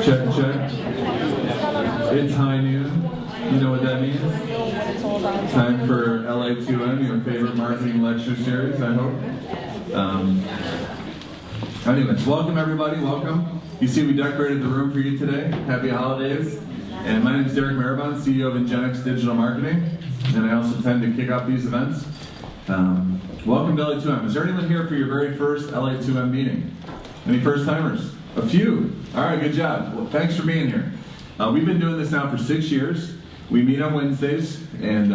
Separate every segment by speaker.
Speaker 1: Check, check. It's high noon. You know what that means? Time for LA2M, your favorite marketing lecture series, I hope. Anyways, welcome everybody, welcome. You see we decorated the room for you today. Happy holidays. And my name is Derek Maribon, CEO of Ingenix Digital Marketing, and I also tend to kick off these events. Welcome to LA2M. Is there anyone here for your very first LA2M meeting? Any first timers? A few. All right, good job. Well, thanks for being here. We've been doing this now for 6 years. We meet on Wednesdays, and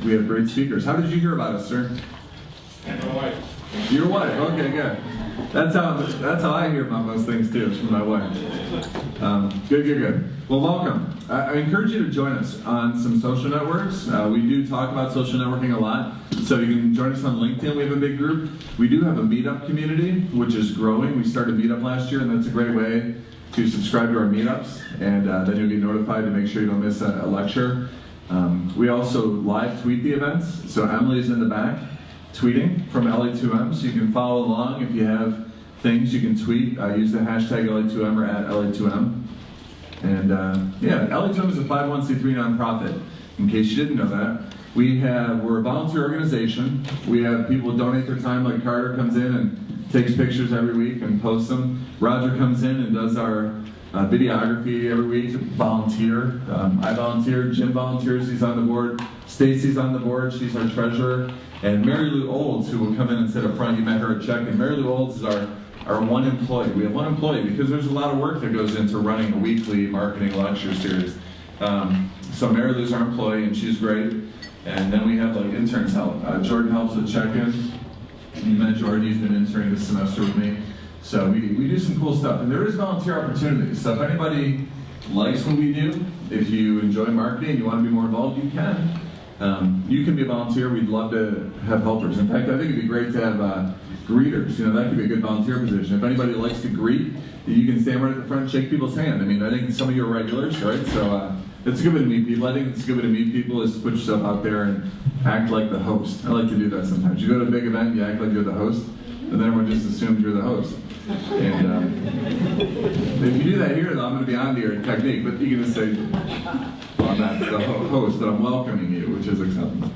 Speaker 1: we have great speakers. How did you hear about us, sir?
Speaker 2: My wife.
Speaker 1: Your wife? Okay, good. That's how I hear about most things too. It's from my wife. Good. Well, welcome. I encourage you to join us on some social networks. We do talk about social networking a lot, so you can join us on LinkedIn. We have a big group. We do have a meetup community, which is growing. We started meetup last year, and that's a great way to subscribe to our meetups, and then you'll be notified to make sure you don't miss a lecture. We also live tweet the events, so Emily's in the back tweeting from LA2M, so you can follow along. If you have things you can tweet, use the hashtag LA2M or at LA2M. And yeah, LA2M is a 501c3 nonprofit, in case you didn't know that. We're a volunteer organization. We have people donate their time, like Carter comes in and takes pictures every week and posts them. Roger comes in and does our videography every week to volunteer. I volunteer, Jim volunteers, he's on the board. Stacy's on the board, she's our treasurer. And Mary Lou Olds, who will come in and sit up front, you met her at check-in. Mary Lou Olds is our one employee. We have one employee because there's a lot of work that goes into running a weekly marketing lecture series. So Mary Lou's our employee and she's great. And then we have like interns help. Jordan helps with check-in. You met Jordan, he's been interning this semester with me. So we do some cool stuff. And there is volunteer opportunities. So if anybody likes what we do, if you enjoy marketing and you want to be more involved, you can. You can be a volunteer. We'd love to have helpers. In fact, I think it'd be great to have greeters. You know, that could be a good volunteer position. If anybody likes to greet, you can stand right at the front and shake people's hand. I mean, I think some of you are regulars, right? So it's a good way to meet people. I think it's a good way to meet people is to put yourself out there and act like the host. I like to do that sometimes. You go to a big event, you act like you're the host, and then everyone just assumes you're the host. And if you do that here, though, I'm going to be on to your technique, but you can just say, well, I'm not the host, but I'm welcoming you, which is acceptable.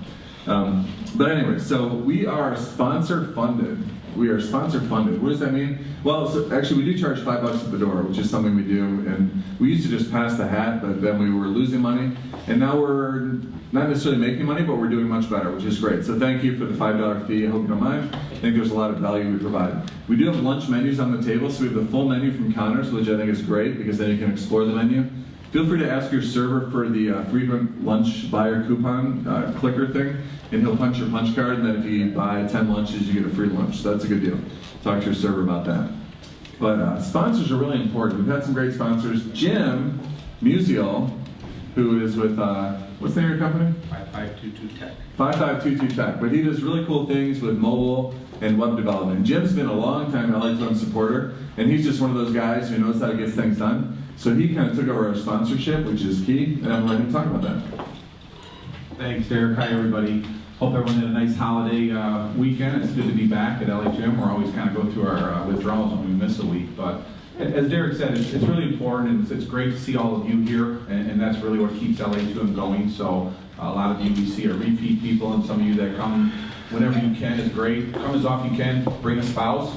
Speaker 1: But anyway, so we are sponsor funded. We are sponsor funded. What does that mean? Well, so actually we do charge $5 at the door, which is something we do, and we used to just pass the hat, but then we were losing money, and now we're not necessarily making money, but we're doing much better, which is great. So thank you for the $5 fee. I hope you don't mind. I think there's a lot of value we provide. We do have lunch menus on the table, so we have the full menu from Connor's, which I think is great because then you can explore the menu. Feel free to ask your server for the frequent lunch buyer coupon clicker thing, and he'll punch your punch card, and then if you buy 10 lunches, you get a free lunch. So that's a good deal. Talk to your server about that. But sponsors are really important. We've had some great sponsors. Jim Musial, who is with, what's the name of your company?
Speaker 2: 5522 Tech.
Speaker 1: 5522 Tech. But he does really cool things with mobile and web development. Jim's been a long time LA2M supporter, and he's just one of those guys who knows how to get things done. So he kind of took over our sponsorship, which is key, and I'm letting him talk about that.
Speaker 3: Thanks, Derek. Hi, everybody. Hope everyone had a nice holiday weekend. It's good to be back at LA2M. We're always kind of go through our withdrawals when we miss a week. But as Derek said, it's really important, and it's great to see all of you here, and that's really what keeps LA2M going. So a lot of you we see are repeat people, and some of you that come whenever you can is great. Come as often you can. Bring a spouse.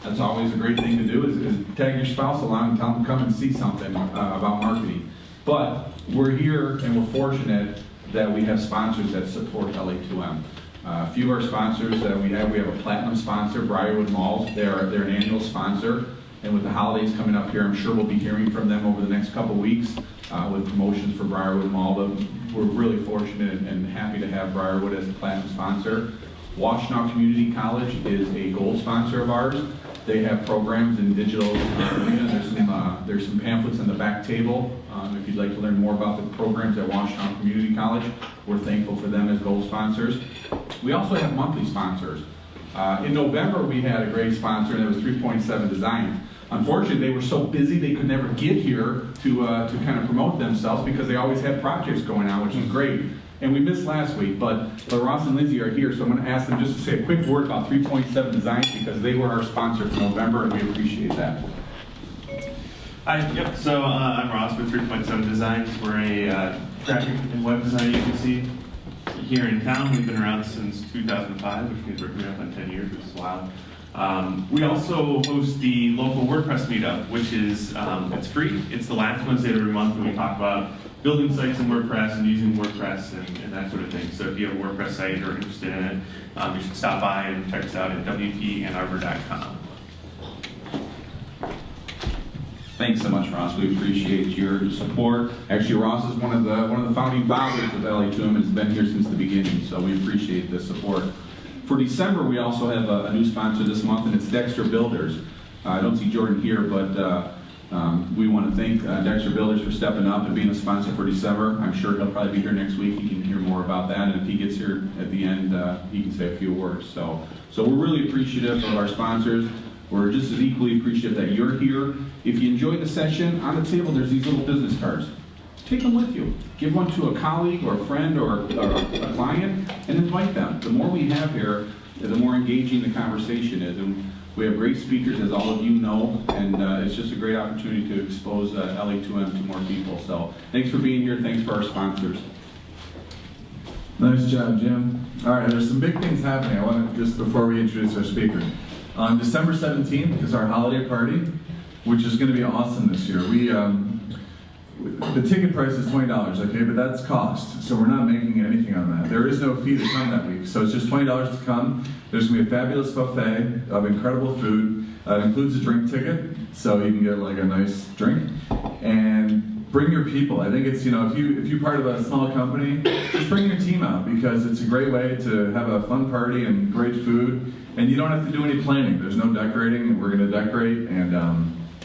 Speaker 3: That's always a great thing to do is tag your spouse along and tell them come and see something about marketing. But we're here and we're fortunate that we have sponsors that support LA2M. A few of our sponsors that we have a platinum sponsor, Briarwood Malls. They're an annual sponsor. And with the holidays coming up here, I'm sure we'll be hearing from them over the next couple weeks with promotions for Briarwood Mall. But we're really fortunate and happy to have Briarwood as a platinum sponsor. Washtenaw Community College is a gold sponsor of ours. They have programs in digital arena. There's some pamphlets on the back table. If you'd like to learn more about the programs at Washtenaw Community College, we're thankful for them as gold sponsors. We also have monthly sponsors. In November, we had a great sponsor, and it was 3.7 Design. Unfortunately, they were so busy they could never get here to kind of promote themselves because they always had projects going on, which is great. And we missed last week, but Ross and Lindsay are here, so I'm going to ask them just to say a quick word about 3.7 Designs because they were our sponsor for November, and we appreciate that.
Speaker 4: Hi, yep. So I'm Ross with 3.7 Designs. We're a graphic and web design agency here in town. We've been around since 2005, which means we're coming up on 10 years, which is wild. We also host the local WordPress meetup, which is it's free. It's the last Wednesday of every month when we talk about building sites in WordPress and using WordPress and that sort of thing. So if you have a WordPress site or are interested in it, you should stop by and check us out at wpandarbor.com.
Speaker 3: Thanks so much, Ross. We appreciate your support. Actually, Ross is one of the founding fathers of LA2M and has been here since the beginning, so we appreciate the support. For December, we also have a new sponsor this month, and it's Dexter Builders. I don't see Jordan here, but we want to thank Dexter Builders for stepping up and being a sponsor for December. I'm sure he'll probably be here next week. You can hear more about that, and if he gets here at the end, he can say a few words. So we're really appreciative of our sponsors. We're just as equally appreciative that you're here. If you enjoyed the session, on the table there's these little business cards. Take them with you. Give one to a colleague or a friend or a client and invite them. The more we have here, the more engaging the conversation is. And we have great speakers, as all of you know, and it's just a great opportunity to expose LA2M to more people. So thanks for being here. Thanks for our sponsors.
Speaker 1: Nice job, Jim. All right, there's some big things happening. I want to, just before we introduce our speaker. On December 17th is our holiday party, which is going to be awesome this year. The ticket price is $20, okay, but that's cost, so we're not making anything on that. There is no fee to come that week, so it's just $20 to come. There's going to be a fabulous buffet of incredible food. It includes a drink ticket, so you can get like a nice drink. And bring your people. I think it's, if you're part of a small company, just bring your team out because it's a great way to have a fun party and great food. And you don't have to do any planning. There's no decorating. We're going to decorate, and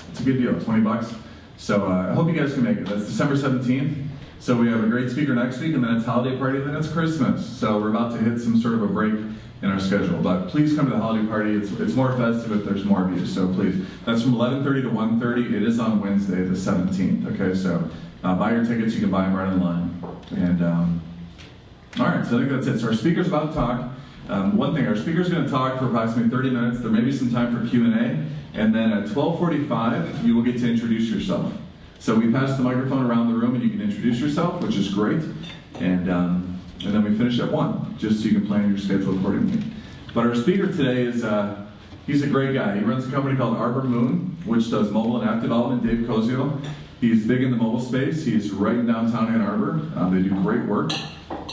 Speaker 1: it's a good deal, $20. So I hope you guys can make it. That's December 17th. So we have a great speaker next week, and then it's holiday party, and then it's Christmas. So we're about to hit some sort of a break in our schedule. But please come to the holiday party. It's more festive if there's more of you. So please, that's from 11:30 to 1:30. It is on Wednesday, the 17th. Okay, so buy your tickets. You can buy them right online. And all right, so I think that's it. So our speaker's about to talk. One thing, our speaker's going to talk for approximately 30 minutes. There may be some time for Q&A. And then at 12:45, you will get to introduce yourself. So we pass the microphone around the room and you can introduce yourself, which is great. And then we finish at 1, just so you can plan your schedule accordingly. But our speaker today is, he's a great guy. He runs a company called Arbormoon, which does mobile and app development, Dave Koziol. He's big in the mobile space. He's right in downtown Ann Arbor. They do great work.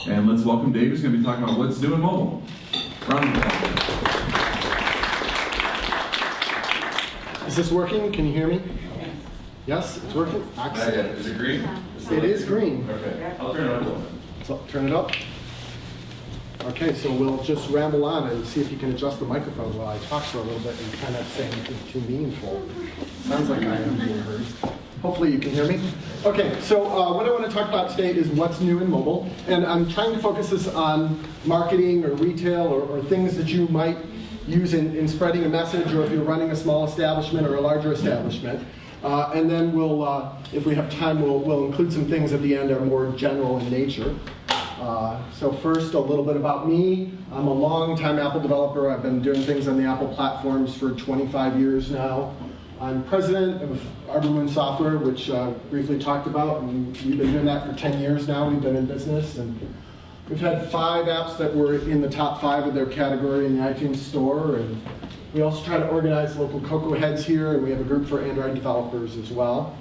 Speaker 1: And let's welcome Dave. He's going to be talking about what's new in mobile. Round of applause.
Speaker 5: Is this working? Can you hear me? Yes, it's working. Excellent.
Speaker 1: Is it green?
Speaker 5: It is green.
Speaker 1: Okay, I'll turn it on.
Speaker 5: So turn it up. Okay, so we'll just ramble on and see if you can adjust the microphone while I talk for a little bit and kind of say anything too meaningful. Sounds like I am being heard. Hopefully you can hear me. Okay, so what I want to talk about today is what's new in mobile. And I'm trying to focus this on marketing or retail or things that you might use in spreading a message, or if you're running a small establishment or a larger establishment. And then we'll, if we have time, we'll include some things at the end that are more general in nature. So first, a little bit about me. I'm a long-time Apple developer. I've been doing things on the Apple platforms for 25 years now. I'm president of Arbormoon Software, which briefly talked about, and we've been doing that for 10 years now. We've been in business, and we've had 5 apps that were in the top 5 of their category in the iTunes Store, and we also try to organize local Cocoa heads here, and we have a group for Android developers as well.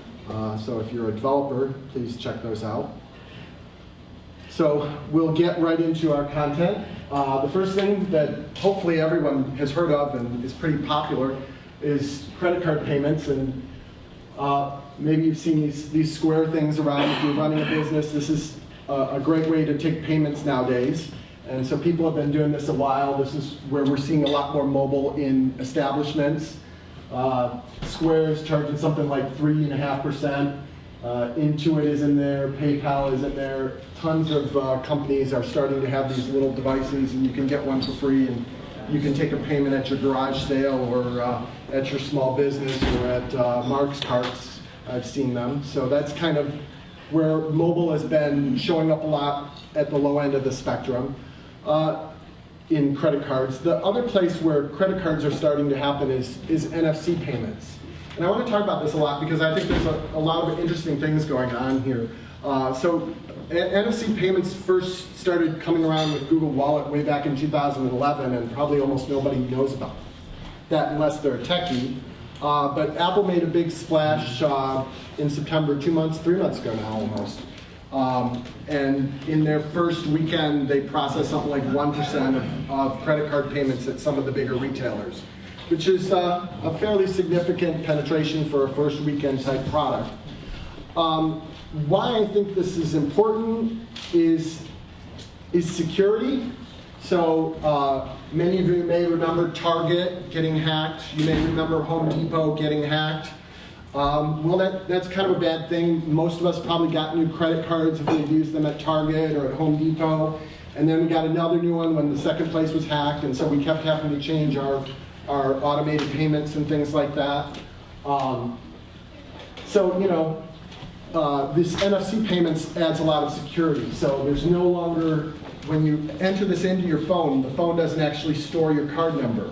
Speaker 5: So if you're a developer, please check those out. So we'll get right into our content. The first thing that hopefully everyone has heard of and is pretty popular is credit card payments. And maybe you've seen these square things around. If you're running a business, this is a great way to take payments nowadays. And so people have been doing this a while. This is where we're seeing a lot more mobile in establishments. Square is charging something like 3.5%. Intuit is in there, PayPal is in there. Tons of companies are starting to have these little devices, and you can get one for free, and you can take a payment at your garage sale or at your small business or at Mark's Carts. I've seen them. So that's kind of where mobile has been showing up a lot at the low end of the spectrum in credit cards. The other place where credit cards are starting to happen is NFC payments. And I want to talk about this a lot because I think there's a lot of interesting things going on here. So NFC payments first started coming around with Google Wallet way back in 2011, and probably almost nobody knows about that unless they're a techie. But Apple made a big splash in September, 3 months ago now almost. And in their first weekend, they processed something like 1% of credit card payments at some of the bigger retailers, which is a fairly significant penetration for a first weekend type product. Why I think this is important is security. So many of you may remember Target getting hacked. You may remember Home Depot getting hacked. Well, that's kind of a bad thing. Most of us probably got new credit cards if we used them at Target or at Home Depot. And then we got another new one when the second place was hacked, and so we kept having to change our automated payments and things like that. So, you know, this NFC payments adds a lot of security. So there's no longer, when you enter this into your phone, the phone doesn't actually store your card number.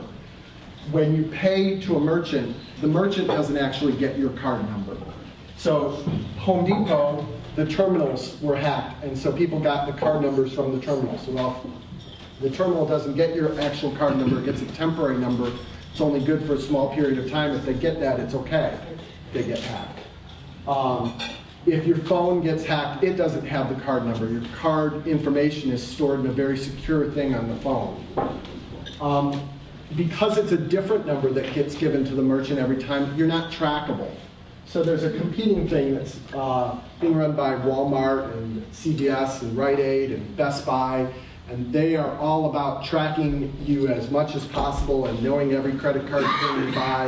Speaker 5: When you pay to a merchant, the merchant doesn't actually get your card number. So Home Depot, the terminals were hacked, and so people got the card numbers from the terminal. So well, the terminal doesn't get your actual card number, it gets a temporary number. It's only good for a small period of time. If they get that, it's okay. They get hacked. If your phone gets hacked, it doesn't have the card number. Your card information is stored in a very secure thing on the phone. Because it's a different number that gets given to the merchant every time, you're not trackable. So there's a competing thing that's being run by Walmart and CVS and Rite Aid and Best Buy, and they are all about tracking you as much as possible and knowing every credit card thing you buy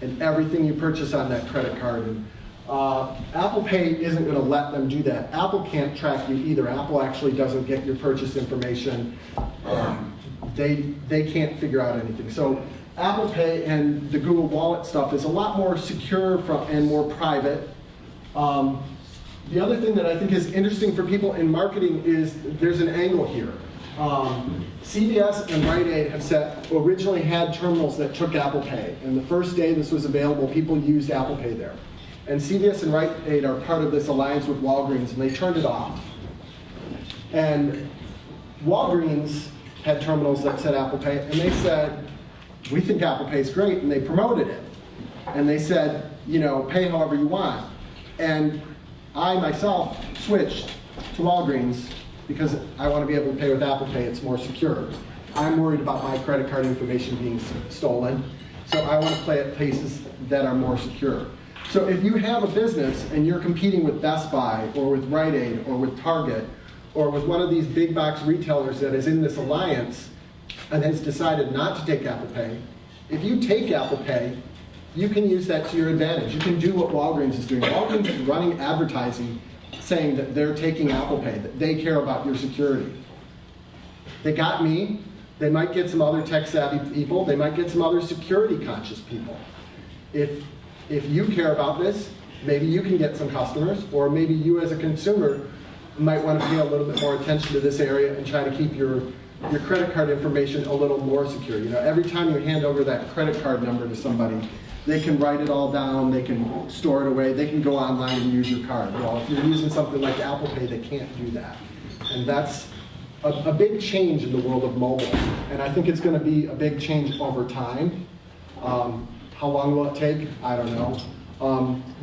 Speaker 5: and everything you purchase on that credit card. And ApplePay isn't going to let them do that. Apple can't track you either. Apple actually doesn't get your purchase information. They can't figure out anything. So ApplePay and the Google Wallet stuff is a lot more secure and more private. The other thing that I think is interesting for people in marketing is there's an angle here. CVS and Rite Aid originally had terminals that took ApplePay, and the first day this was available, people used ApplePay there. And CVS and Rite Aid are part of this alliance with Walgreens, and they turned it off. And Walgreens had terminals that said ApplePay, and they said, we think ApplePay is great, and they promoted it. And they said, you know, pay however you want. And I myself switched to Walgreens because I want to be able to pay with ApplePay, it's more secure. I'm worried about my credit card information being stolen, so I want to play at places that are more secure. So if you have a business and you're competing with Best Buy or with Rite Aid or with Target or with one of these big box retailers that is in this alliance and has decided not to take ApplePay, if you take ApplePay, you can use that to your advantage. You can do what Walgreens is doing. Walgreens is running advertising saying that they're taking ApplePay, that they care about your security. They got me. They might get some other tech-savvy people. They might get some other security-conscious people. If you care about this, maybe you can get some customers, or maybe you as a consumer might want to pay a little bit more attention to this area and try to keep your credit card information a little more secure. You know, every time you hand over that credit card number to somebody, they can write it all down, they can store it away, they can go online and use your card. Well, if you're using something like ApplePay, they can't do that. And that's a big change in the world of mobile. And I think it's going to be a big change over time. How long will it take? I don't know.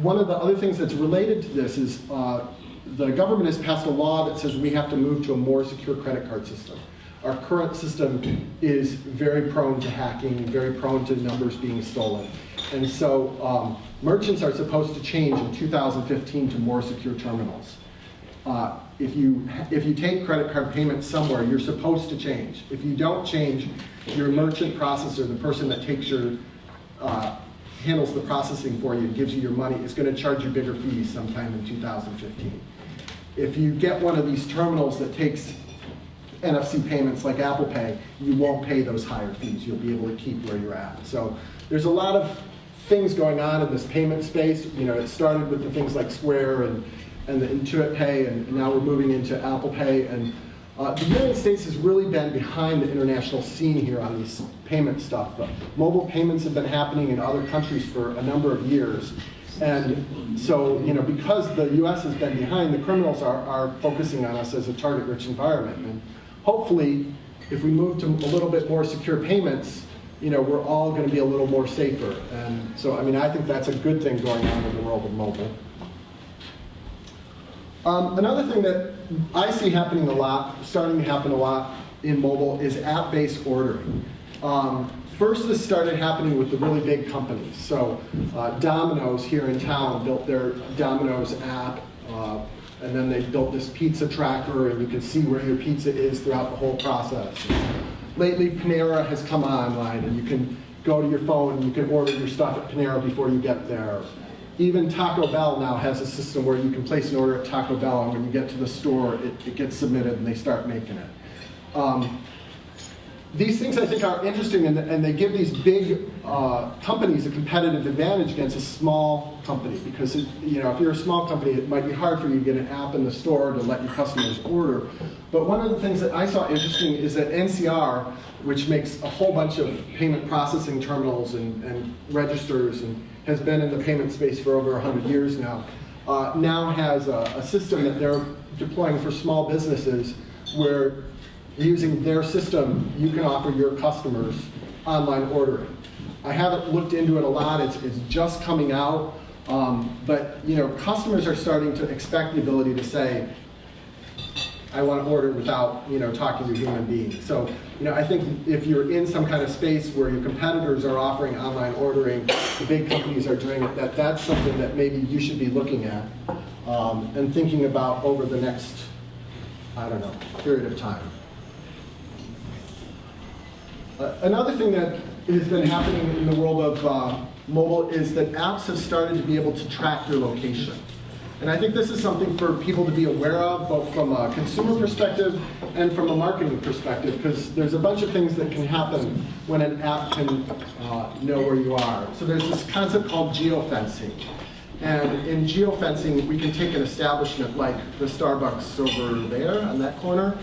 Speaker 5: One of the other things that's related to this is the government has passed a law that says we have to move to a more secure credit card system. Our current system is very prone to hacking, very prone to numbers being stolen. And so merchants are supposed to change in 2015 to more secure terminals. If you take credit card payments somewhere, you're supposed to change. If you don't change, your merchant processor, the person that takes your handles the processing for you and gives you your money, is going to charge you bigger fees sometime in 2015. If you get one of these terminals that takes NFC payments like ApplePay, you won't pay those higher fees. You'll be able to keep where you're at. So there's a lot of things going on in this payment space. You know, it started with the things like Square and the Intuit Pay, and now we're moving into Apple Pay. And The United States has really been behind the international scene here on these payment stuff. But mobile payments have been happening in other countries for a number of years. And so, because the US has been behind, the criminals are focusing on us as a target-rich environment. And hopefully, if we move to a little bit more secure payments, we're all going to be a little more safer. And so, I think that's a good thing going on in the world of mobile. Another thing that I see happening a lot, starting to happen a lot in mobile, is app-based ordering. First, this started happening with the really big companies. So Domino's here in town built their Domino's app, and then they built this pizza tracker, and you can see where your pizza is throughout the whole process. Lately, Panera has come online, and you can go to your phone and you can order your stuff at Panera before you get there. Even Taco Bell now has a system where you can place an order at Taco Bell, and when you get to the store, it gets submitted and they start making it. These things I think are interesting, and they give these big companies a competitive advantage against a small company, because if you're a small company, it might be hard for you to get an app in the store to let your customers order. But one of the things that I saw interesting is that NCR, which makes a whole bunch of payment processing terminals and registers and has been in the payment space for over 100 years now, now has a system that they're deploying for small businesses where using their system, you can offer your customers online ordering. I haven't looked into it a lot, it's just coming out, but customers are starting to expect the ability to say, I want to order without talking to a human being. So I think if you're in some kind of space where your competitors are offering online ordering, the big companies are doing it, that's something that maybe you should be looking at and thinking about over the next, period of time. Another thing that has been happening in the world of mobile is that apps have started to be able to track your location. And I think this is something for people to be aware of, both from a consumer perspective and from a marketing perspective, because there's a bunch of things that can happen when an app can know where you are. So there's this concept called geofencing. And in geofencing, we can take an establishment like the Starbucks over there on that corner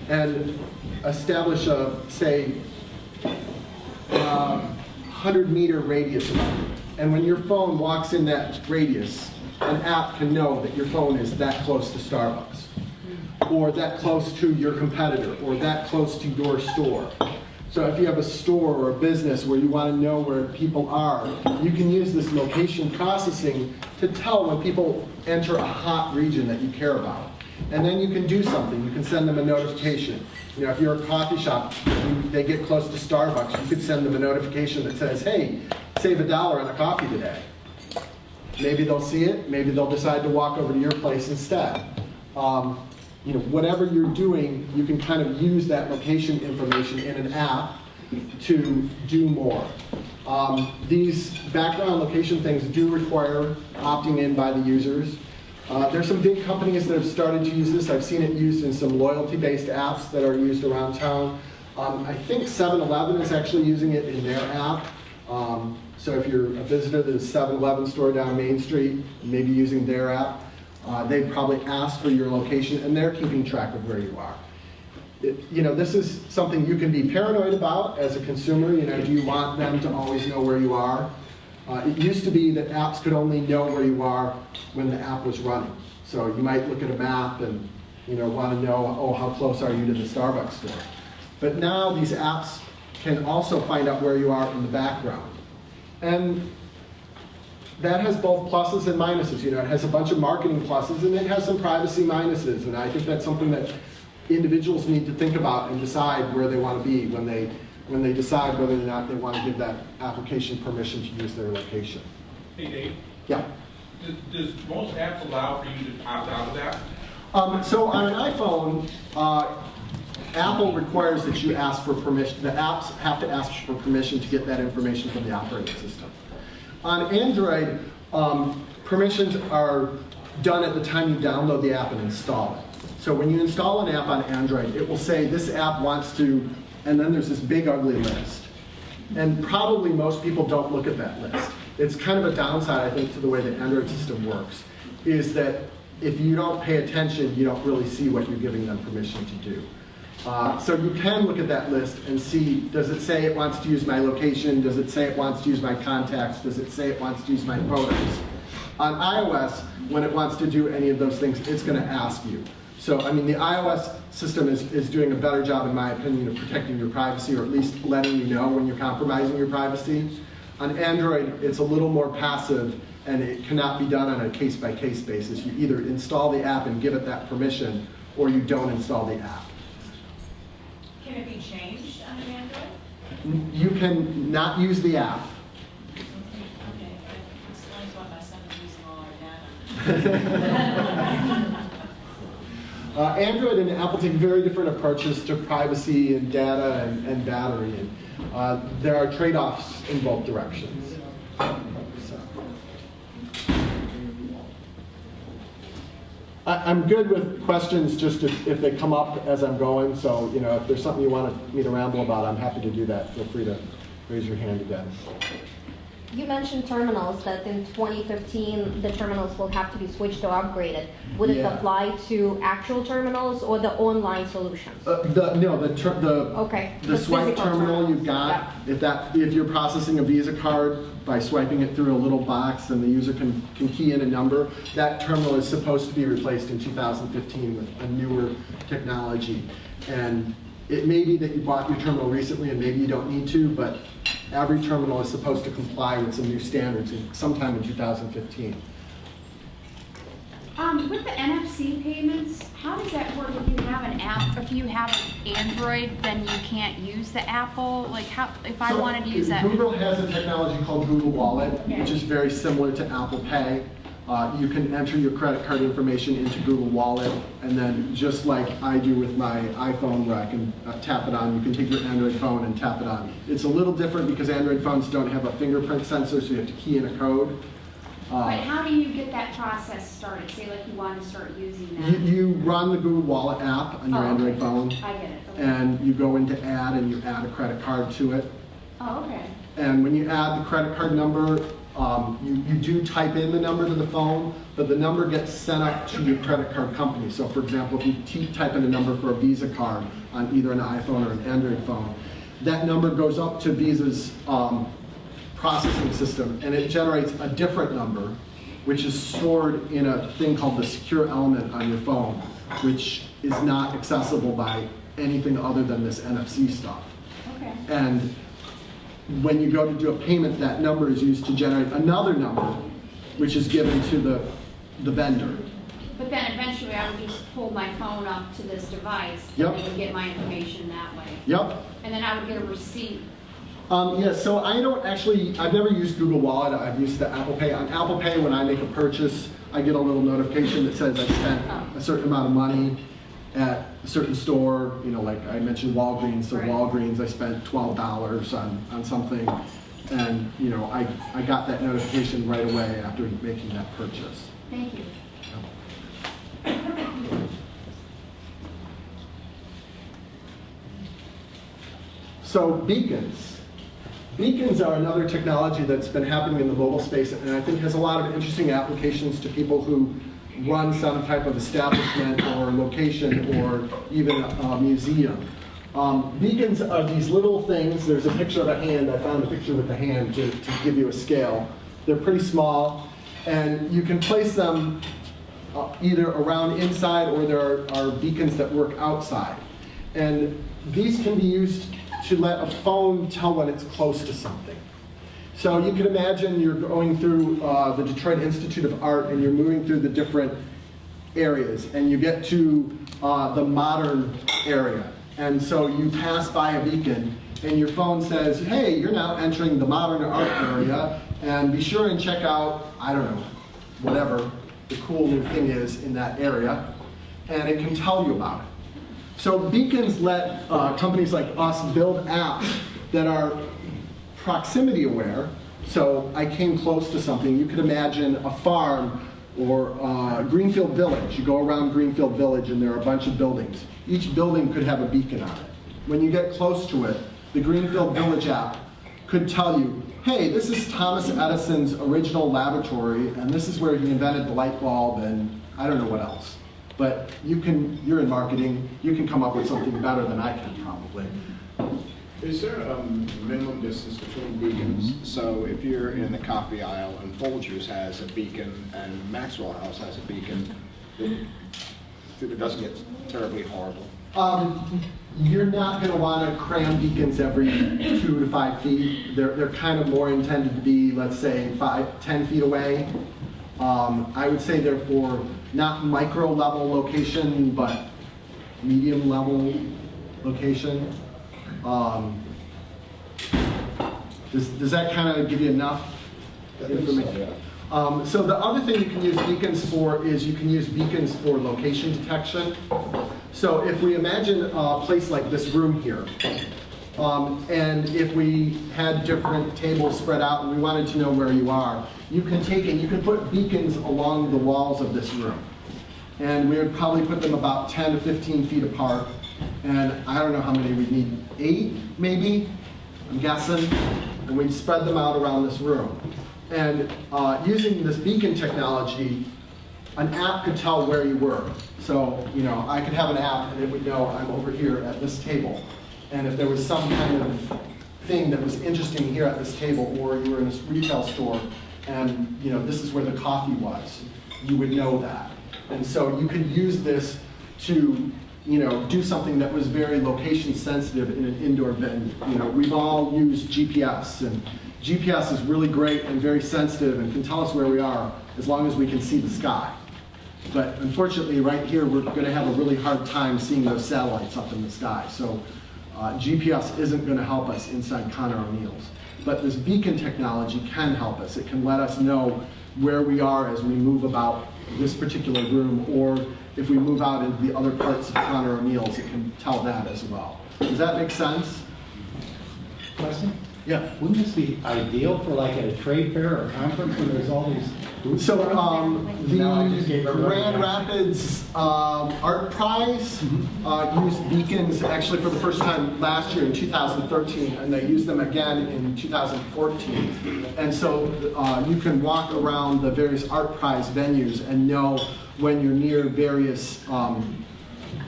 Speaker 5: and establish a, say, 100-meter radius around it. And when your phone walks in that radius, an app can know that your phone is that close to Starbucks, or that close to your competitor, or that close to your store. So if you have a store or a business where you want to know where people are, you can use this location processing to tell when people enter a hot region that you care about. And then you can do something. You can send them a notification. If you're a coffee shop, they get close to Starbucks, you could send them a notification that says, hey, save $1 on a coffee today. Maybe they'll see it, maybe they'll decide to walk over to your place instead. Whatever you're doing, you can kind of use that location information in an app to do more. These background location things do require opting in by the users. There's some big companies that have started to use this. I've seen it used in some loyalty-based apps that are used around town. I think 7-Eleven is actually using it in their app. So if you're a visitor to the 7-Eleven store down Main Street, maybe using their app, they probably ask for your location, and they're keeping track of where you are. This is something you can be paranoid about as a consumer. Do you want them to always know where you are? It used to be that apps could only know where you are when the app was running. So you might look at a map and want to know, how close are you to the Starbucks store? But now these apps can also find out where you are in the background. And that has both pluses and minuses. It has a bunch of marketing pluses, and it has some privacy minuses. And I think that's something that individuals need to think about and decide where they want to be when they decide whether or not they want to give that application permission to use their location.
Speaker 2: Hey, Dave.
Speaker 5: Yeah.
Speaker 2: Does most apps allow for you to opt out of that?
Speaker 5: So on an iPhone, Apple requires that you ask for permission. The apps have to ask for permission to get that information from the operating system. On Android, permissions are done at the time you download the app and install it. So when you install an app on Android, it will say this app wants to, and then there's this big ugly list. And probably most people don't look at that list. It's kind of a downside, I think, to the way the Android system works, is that if you don't pay attention, you don't really see what you're giving them permission to do. So you can look at that list and see, does it say it wants to use my location? Does it say it wants to use my contacts? Does it say it wants to use my photos? On iOS, when it wants to do any of those things, it's going to ask you. So, I mean, the iOS system is doing a better job, in my opinion, of protecting your privacy, or at least letting you know when you're compromising your privacy. On Android, it's a little more passive, and it cannot be done on a case-by-case basis. You either install the app and give it that permission, or you don't install the app.
Speaker 6: Can it be changed on an Android?
Speaker 5: You can not use the app.
Speaker 6: Okay, that explains why my son is using all our data.
Speaker 5: Android and Apple take very different approaches to privacy and data and battery. And there are trade-offs in both directions. So. I'm good with questions just if they come up as I'm going. So, you know, if there's something you want me to ramble about, I'm happy to do that. Feel free to raise your hand again.
Speaker 7: You mentioned terminals, that in 2015 the terminals will have to be switched or upgraded. Would it
Speaker 5: Yeah.
Speaker 7: apply to actual terminals or the online solutions?
Speaker 5: The swipe
Speaker 7: physical
Speaker 5: terminal you've
Speaker 7: terminals.
Speaker 5: got, if you're processing a Visa card by swiping it through a little box and the user can key in a number, that terminal is supposed to be replaced in 2015 with a newer technology. And it may be that you bought your terminal recently and maybe you don't need to, but every terminal is supposed to comply with some new standards sometime in 2015.
Speaker 8: With the NFC payments, how does that work if you have an app? If you have an Android, then you can't use the Apple? Like, how, if I wanted to use that?
Speaker 5: Google has a technology called Google Wallet, which is very similar to ApplePay. You can enter your credit card information into Google Wallet, and then just like I do with my iPhone where I can tap it on, you can take your Android phone and tap it on. It's a little different because Android phones don't have a fingerprint sensor, so you have to key in a code.
Speaker 8: But how do you get that process started? Say like you want to start using that.
Speaker 5: You run the Google Wallet app on your Android phone,
Speaker 8: I get it. Okay.
Speaker 5: and you go into Add, and you add a credit card to it.
Speaker 8: Oh, okay.
Speaker 5: And when you add the credit card number, you do type in the number to the phone, but the number gets sent up to your credit card company. So for example, if you type in a number for a Visa card on either an iPhone or an Android phone, that number goes up to Visa's processing system, and it generates a different number, which is stored in a thing called the secure element on your phone, which is not accessible by anything other than this NFC stuff.
Speaker 8: Okay.
Speaker 5: And when you go to do a payment, that number is used to generate another number, which is given to the vendor.
Speaker 8: But then eventually I would just pull my phone up to this device
Speaker 5: Yep.
Speaker 8: and they would get my information that way.
Speaker 5: Yep.
Speaker 8: And then I would get a receipt.
Speaker 5: Yeah, so I've never used Google Wallet. I've used the ApplePay. On ApplePay, when I make a purchase, I get a little notification that says I spent a certain amount of money at a certain store, you know, like I mentioned Walgreens, so
Speaker 8: Right.
Speaker 5: Walgreens, I spent $12 on something, and, you know, I got that notification right away after making that purchase.
Speaker 8: Thank you.
Speaker 5: So beacons. Beacons are another technology that's been happening in the mobile space, and I think has a lot of interesting applications to people who run some type of establishment or location or even a museum. Beacons are these little things. There's a picture of a hand. I found a picture with the hand to give you a scale. They're pretty small, and you can place them either around inside, or there are beacons that work outside. And these can be used to let a phone tell when it's close to something. So you can imagine you're going through the Detroit Institute of Art, and you're moving through the different areas, and you get to the modern area. And so you pass by a beacon, and your phone says, hey, you're now entering the modern art area, and be sure and check out, I don't know, whatever the cool new thing is in that area, and it can tell you about it. So beacons let companies like us build apps that are proximity aware. So I came close to something. You could imagine a farm or Greenfield Village. You go around Greenfield Village and there are a bunch of buildings. Each building could have a beacon on it. When you get close to it, the Greenfield Village app could tell you, hey, this is Thomas Edison's original laboratory, and this is where he invented the light bulb, and I don't know what else. But you're in marketing, you can come up with something better than I can probably.
Speaker 9: Is there a minimum distance between beacons? So if you're in the coffee aisle and Folgers has a beacon and Maxwell House has a beacon, it doesn't get terribly horrible.
Speaker 5: You're not going to want to cram beacons every 2 to 5 feet. They're kind of more intended to be, let's say, 10 feet away. I would say they're for not micro level location, but medium level location. Does that kind of give you enough information? So the other thing you can use beacons for is you can use beacons for location detection. So if we imagine a place like this room here, and if we had different tables spread out and we wanted to know where you are, you can take and you can put beacons along the walls of this room. And we would probably put them about 10 to 15 feet apart. And I don't know how many we'd need, 8 maybe, I'm guessing. And we'd spread them out around this room. And using this beacon technology, an app could tell where you were. So, I could have an app and it would know I'm over here at this table. And if there was some kind of thing that was interesting here at this table, or you were in a retail store and this is where the coffee was, you would know that. And so you could use this to do something that was very location sensitive in an indoor venue. We've all used GPS, and GPS is really great and very sensitive and can tell us where we are as long as we can see the sky. But unfortunately, right here, we're going to have a really hard time seeing those satellites up in the sky. So GPS isn't going to help us inside Conor O'Neill's. But this beacon technology can help us. It can let us know where we are as we move about this particular room, or if we move out into the other parts of Conor O'Neill's, it can tell that as well. Does that make sense?
Speaker 10: Question?
Speaker 5: Yeah.
Speaker 10: Wouldn't this be ideal for like at a trade fair or conference when there's all these booths?
Speaker 5: So
Speaker 10: Now I just
Speaker 5: the
Speaker 10: gave everybody
Speaker 5: Grand
Speaker 10: an
Speaker 5: Rapids Art Prize used beacons actually for the first time last year in 2013, and they used them again in 2014. And so you can walk around the various Art Prize venues and know when you're near various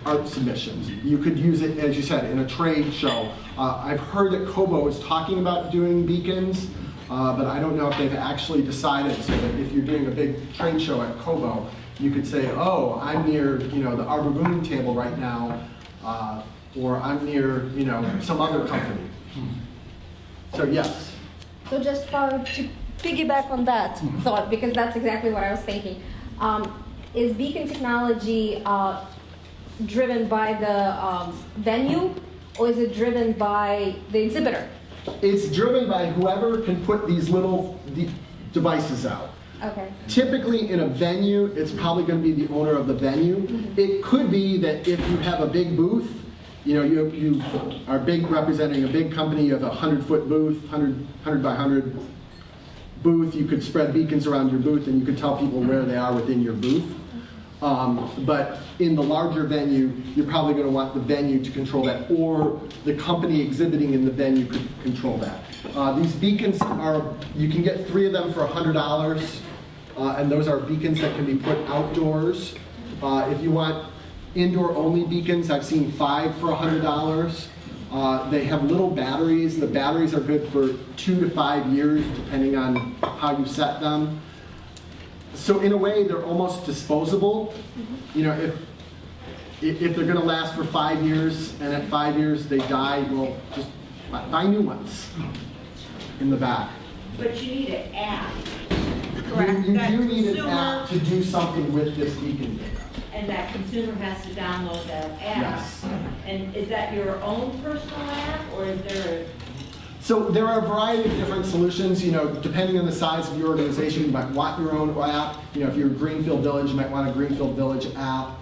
Speaker 5: art submissions. You could use it, as you said, in a trade show. I've heard that Kobo is talking about doing beacons, but I don't know if they've actually decided, so that if you're doing a big trade show at Kobo, you could say, oh, I'm near the Arbormoon table right now, or I'm near some other company. So yes.
Speaker 7: So just to piggyback on that thought, because that's exactly what I was thinking, is beacon technology driven by the venue, or is it driven by the exhibitor?
Speaker 5: It's driven by whoever can put these little devices out.
Speaker 7: Okay.
Speaker 5: Typically in a venue, it's probably going to be the owner of the venue. Mm-hmm. It could be that if you have a big booth, you are big representing a big company, you have a 100-foot booth, 100 by 100 booth, you could spread beacons around your booth and you could tell people where they are within your booth. But in the larger venue, you're probably going to want the venue to control that, or the company exhibiting in the venue could control that. These beacons you can get 3 of them for $100, and those are beacons that can be put outdoors. If you want indoor-only beacons, I've seen 5 for $100. They have little batteries. The batteries are good for 2 to 5 years, depending on how you set them. So in a way, they're almost disposable. If they're going to last for 5 years, and at 5 years they die, well, just buy new ones in the back.
Speaker 11: But you need an app.
Speaker 5: You do need an app to do something with this beacon data.
Speaker 11: And that consumer has to download that app.
Speaker 5: Yes.
Speaker 11: And is that your own personal app, or is there a...
Speaker 5: So there are a variety of different solutions. Depending on the size of your organization, you might want your own app. If you're Greenfield Village, you might want a Greenfield Village app.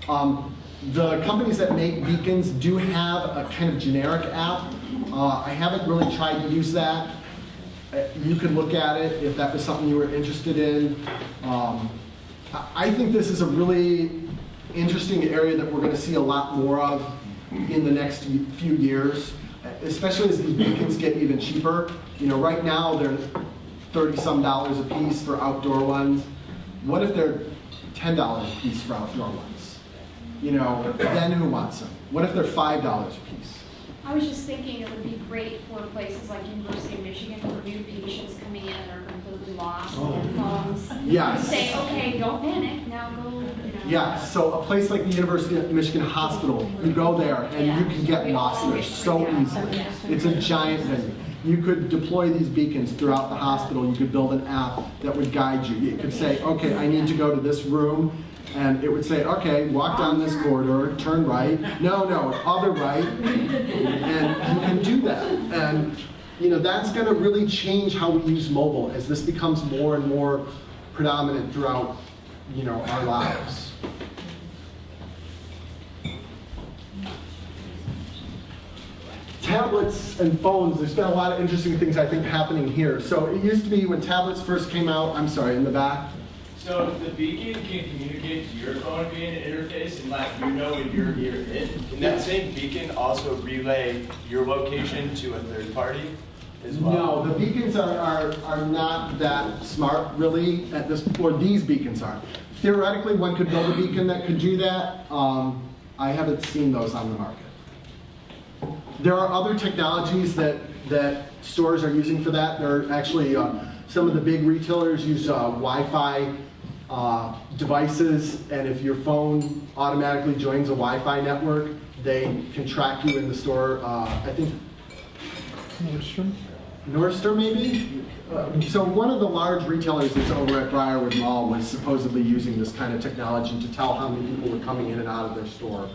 Speaker 5: The companies that make beacons do have a kind of generic app. I haven't really tried to use that. You could look at it if that was something you were interested in. I think this is a really interesting area that we're going to see a lot more of in the next few years, especially as these beacons get even cheaper. Right now they're $30-some a piece for outdoor ones. What if they're $10 a piece for outdoor ones? then who wants them? What if they're $5 a piece?
Speaker 8: I was just thinking it would be great for places like University of Michigan for new patients coming in and are completely lost in their phones.
Speaker 5: Yes.
Speaker 8: Say, okay, don't panic, now go,
Speaker 5: Yeah, so a place like the University of Michigan Hospital, you go there and you can get lost there so easily. It's a giant venue. You could deploy these beacons throughout the hospital. You could build an app that would guide you. It could say, okay, I need to go to this room. And it would say, okay, walk down this corridor, turn right. No, other right. And you can do that. And that's going to really change how we use mobile as this becomes more and more predominant throughout our lives. Tablets and phones, there's been a lot of interesting things I think happening here. So it used to be when tablets first came out, I'm sorry, in the back.
Speaker 12: So the beacon can communicate to your phone via an interface and let you know when you're near it. Can that same beacon also relay your location to a third party as well?
Speaker 5: No, the beacons are not that smart really at this point. These beacons are. Theoretically, one could build a beacon that could do that. I haven't seen those on the market. There are other technologies that stores are using for that. There are actually some of the big retailers use Wi-Fi devices, and if your phone automatically joins a Wi-Fi network, they can track you in the store. I think Nordstrom maybe? So one of the large retailers that's over at Briarwood Mall was supposedly using this kind of technology to tell how many people were coming in and out of their store.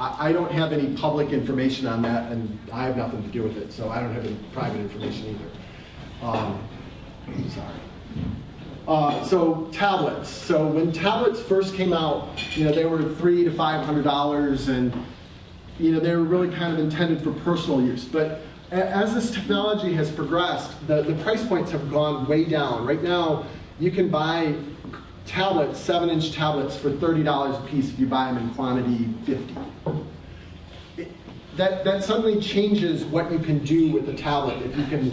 Speaker 5: I don't have any public information on that, and I have nothing to do with it, so I don't have any private information either. So tablets. So when tablets first came out, they were $300 to $500, and they were really kind of intended for personal use. But as this technology has progressed, the price points have gone way down. Right now, you can buy tablets, 7-inch tablets, for $30 a piece if you buy them in quantity 50. That suddenly changes what you can do with the tablet if you can,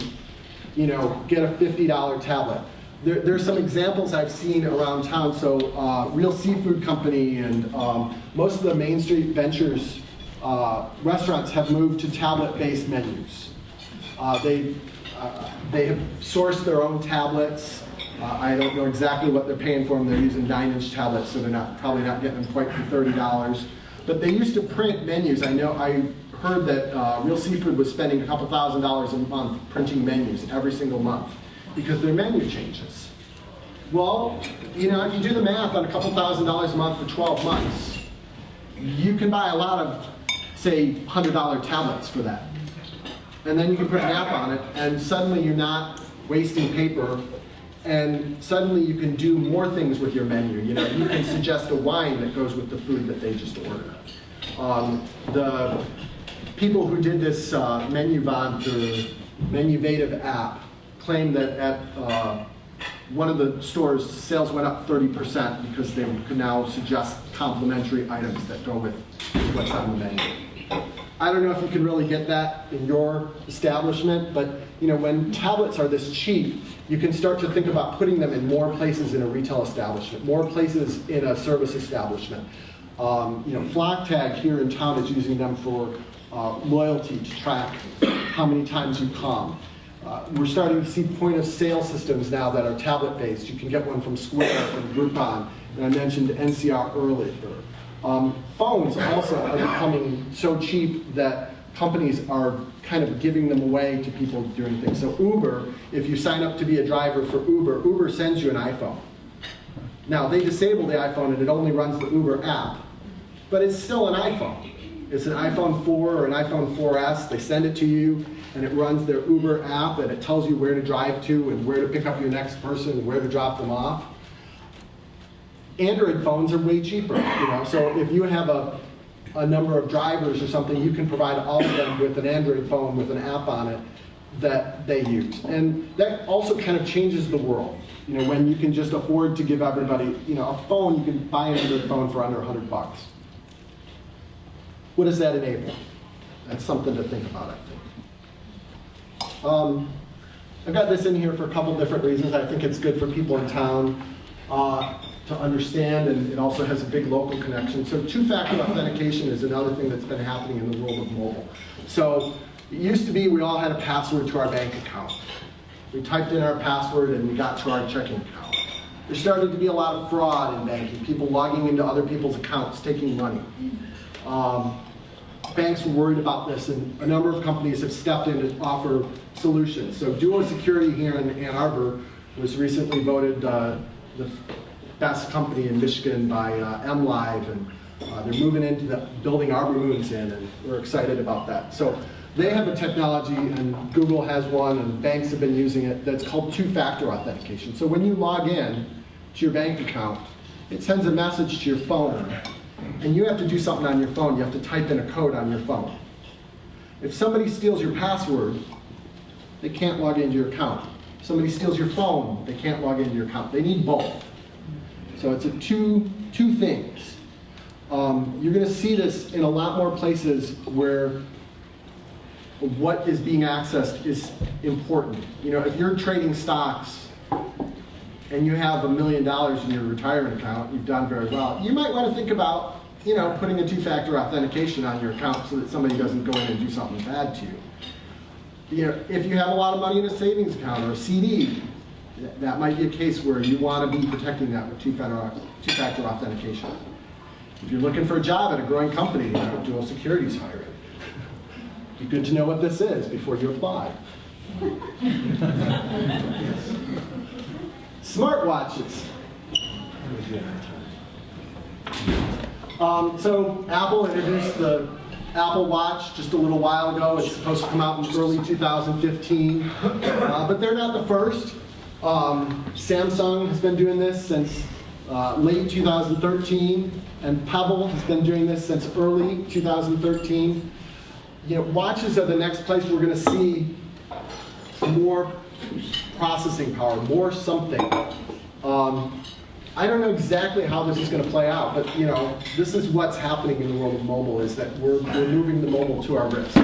Speaker 5: get a $50 tablet. There's some examples I've seen around town. So Rayle Seafood Company and most of the Main Street Ventures restaurants have moved to tablet-based menus. They have sourced their own tablets. I don't know exactly what they're paying for them. They're using 9-inch tablets, so they're probably not getting them quite for $30. But they used to print menus. I heard that Rayle Seafood was spending a couple $1,000s a month printing menus every single month because their menu changes. Well, if you do the math on a couple $1,000s a month for 12 months, you can buy a lot of, say, $100 tablets for that. And then you can put an app on it, and suddenly you're not wasting paper, and suddenly you can do more things with your menu. You can suggest a wine that goes with the food that they just ordered. The people who did this Menuvative app claimed that at one of the stores, sales went up 30% because they could now suggest complimentary items that go with what's on the menu. I don't know if you can really get that in your establishment, but when tablets are this cheap, you can start to think about putting them in more places in a retail establishment, more places in a service establishment. Flock Tag here in town is using them for loyalty to track how many times you come. We're starting to see point-of-sale systems now that are tablet-based. You can get one from Square, from Groupon, and I mentioned NCR earlier. Phones also are becoming so cheap that companies are kind of giving them away to people doing things. So Uber, if you sign up to be a driver for Uber, Uber sends you an iPhone. Now, they disable the iPhone and it only runs the Uber app, but it's still an iPhone. It's an iPhone 4 or an iPhone 4S. They send it to you, and it runs their Uber app, and it tells you where to drive to and where to pick up your next person and where to drop them off. Android phones are way cheaper, So if you have a number of drivers or something, you can provide all of them with an Android phone with an app on it that they use. And that also kind of changes the world. When you can just afford to give everybody, a phone, you can buy an Android phone for under $100. What does that enable? That's something to think about, I think. I've got this in here for a couple different reasons. I think it's good for people in town. to understand, and it also has a big local connection. So two-factor authentication is another thing that's been happening in the world of mobile. So it used to be we all had a password to our bank account. We typed in our password and we got to our checking account. There started to be a lot of fraud in banking, people logging into other people's accounts, taking money. Banks were worried about this, and a number of companies have stepped in to offer solutions. So Duo Security here in Ann Arbor was recently voted the best company in Michigan by MLive, and they're moving into building Arbormoons in, and we're excited about that. So they have a technology, and Google has one, and banks have been using it, that's called two-factor authentication. So when you log in to your bank account, it sends a message to your phone, and you have to do something on your phone. You have to type in a code on your phone. If somebody steals your password, they can't log into your account. If somebody steals your phone, they can't log into your account. They need both. So it's two things. You're going to see this in a lot more places where what is being accessed is important. You know, if you're trading stocks and you have $1 million in your retirement account, you've done very well. You might want to think about, you know, putting a two-factor authentication on your account so that somebody doesn't go in and do something bad to you. You know, if you have a lot of money in a savings account or a CD, that might be a case where you want to be protecting that with two-factor authentication. If you're looking for a job at a growing company, you know, Duo Security's hiring. It'd be good to know what this is before you apply. Smartwatches. So Apple introduced the Apple Watch just a little while ago. It's supposed to come out in early 2015, but they're not the first. Samsung has been doing this since late 2013, and Pebble has been doing this since early 2013. You know, watches are the next place we're going to see more processing power, more something. I don't know exactly how this is going to play out, but you know, this is what's happening in the world of mobile, is that we're moving the mobile to our wrist.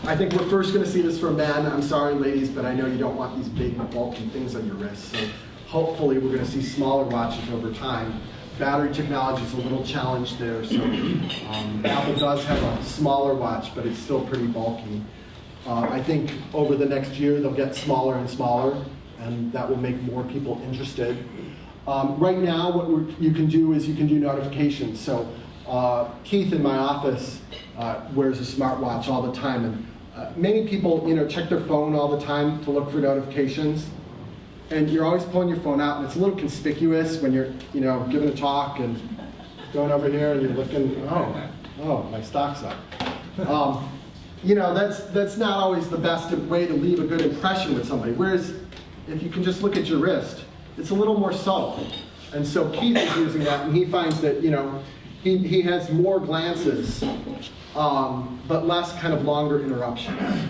Speaker 5: I think we're first going to see this for men. I'm sorry, ladies, but I know you don't want these big, bulky things on your wrist. So hopefully we're going to see smaller watches over time. Battery technology is a little challenged there, so Apple does have a smaller watch, but it's still pretty bulky. I think over the next year they'll get smaller and smaller, and that will make more people interested. Right now, what you can do is you can do notifications. So Keith in my office wears a smartwatch all the time, and many people, you know, check their phone all the time to look for notifications. And you're always pulling your phone out, and it's a little conspicuous when you're, you know, giving a talk and going over here and you're looking, oh, my stock's up. You know, that's not always the best way to leave a good impression with somebody. Whereas if you can just look at your wrist, it's a little more subtle. And so Keith is using that, and he finds that, you know, he has more glances, but less kind of longer interruptions.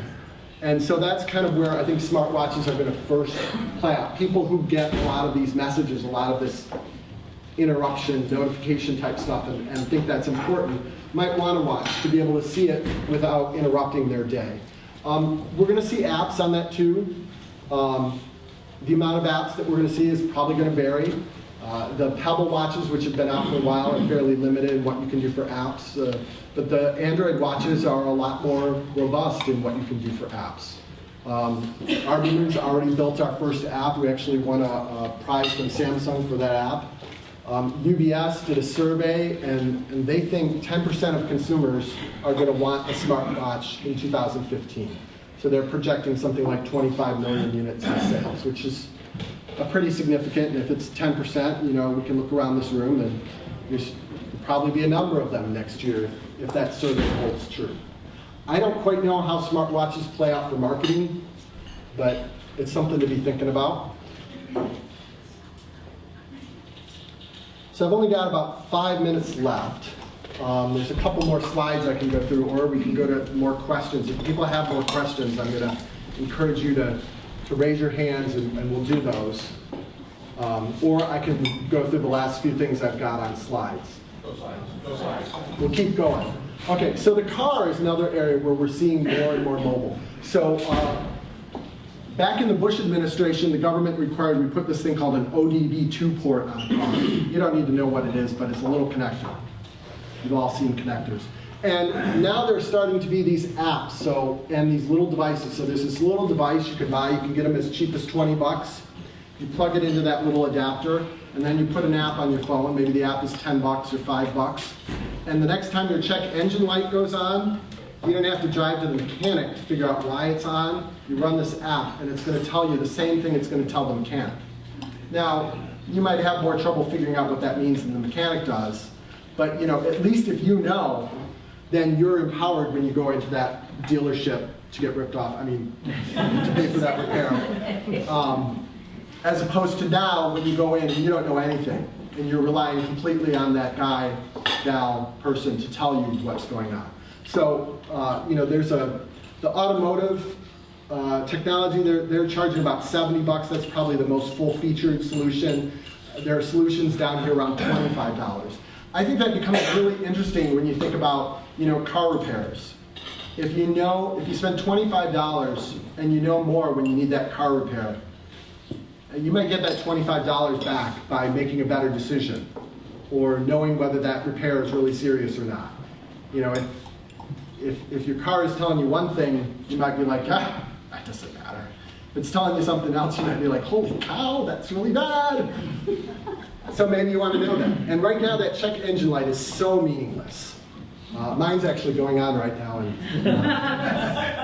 Speaker 5: And so that's kind of where I think smartwatches are going to first play out. People who get a lot of these messages, a lot of this interruption, notification type stuff, and think that's important, might want to watch to be able to see it without interrupting their day. We're going to see apps on that too. The amount of apps that we're going to see is probably going to vary. The Pebble watches, which have been out for a while, are fairly limited in what you can do for apps. But the Android watches are a lot more robust in what you can do for apps. Arbormoon's already built our first app. We actually won a prize from Samsung for that app. UBS did a survey, and they think 10% of consumers are going to want a smartwatch in 2015. So they're projecting something like 25 million units in sales, which is a pretty significant. And if it's 10%, you know, we can look around this room, and there's probably be a number of them next year if that survey holds true. I don't quite know how smartwatches play out for marketing, but it's something to be thinking about. So I've only got about 5 minutes left. There's a couple more slides I can go through, or we can go to more questions. If people have more questions, I'm going to encourage you to raise your hands, and we'll do those. Or I can go through the last few things I've got on slides.
Speaker 2: No slides.
Speaker 5: We'll keep going. Okay, so the car is another area where we're seeing more and more mobile. So Back in the Bush administration, the government required we put this thing called an ODB2 port on a car. You don't need to know what it is, but it's a little connector. You've all seen connectors. And now there's starting to be these apps, and these little devices. So there's this little device you can buy. You can get them as cheap as 20 bucks. You plug it into that little adapter, and then you put an app on your phone. Maybe the app is 10 bucks or 5 bucks. And the next time your check engine light goes on, you don't have to drive to the mechanic to figure out why it's on. You run this app, and it's going to tell you the same thing it's going to tell the mechanic. Now, you might have more trouble figuring out what that means than the mechanic does, but at least if you know, then you're empowered when you go into that dealership to get ripped off. I mean, to pay for that repair. As opposed to now, when you go in and you don't know anything, and you're relying completely on that guy, gal, person to tell you what's going on. So, there's the automotive technology, they're charging about 70 bucks. That's probably the most full-featured solution. There are solutions down here around $25. I think that becomes really interesting when you think about, car repairs. If you spend $25 and you know more when you need that car repair, you might get that $25 back by making a better decision or knowing whether that repair is really serious or not. If your car is telling you one thing, you might be like, that doesn't matter. If it's telling you something else, you might be like, holy cow, that's really bad. So maybe you want to know that. And right now, that check engine light is so meaningless. Mine's actually going on right now. And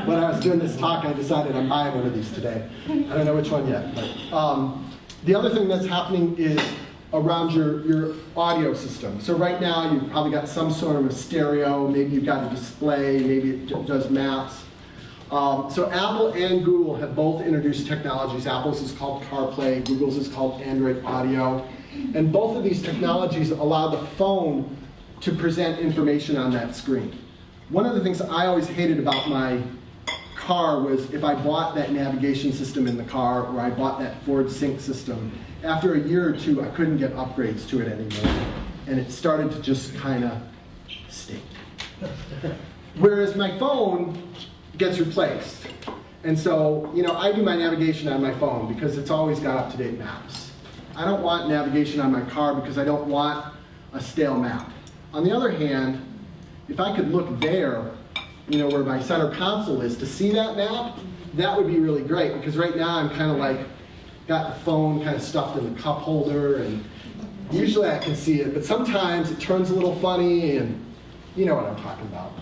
Speaker 5: when I was doing this talk, I decided I'm buying one of these today. I don't know which one yet. But the other thing that's happening is around your audio system. So right now, you've probably got some sort of a stereo. Maybe you've got a display. Maybe it does maps. So Apple and Google have both introduced technologies. Apple's is called CarPlay. Google's is called Android Audio. And both of these technologies allow the phone to present information on that screen. One of the things I always hated about my car was if I bought that navigation system in the car or I bought that Ford Sync system, after a year or two, I couldn't get upgrades to it anymore. And it started to just kind of stink. Whereas my phone gets replaced. And so, I do my navigation on my phone because it's always got up-to-date maps. I don't want navigation on my car because I don't want a stale map. On the other hand, if I could look there, where my center console is, to see that map, that would be really great because right now I'm kind of like, got the phone kind of stuffed in the cup holder and usually I can see it, but sometimes it turns a little funny and you know what I'm talking about,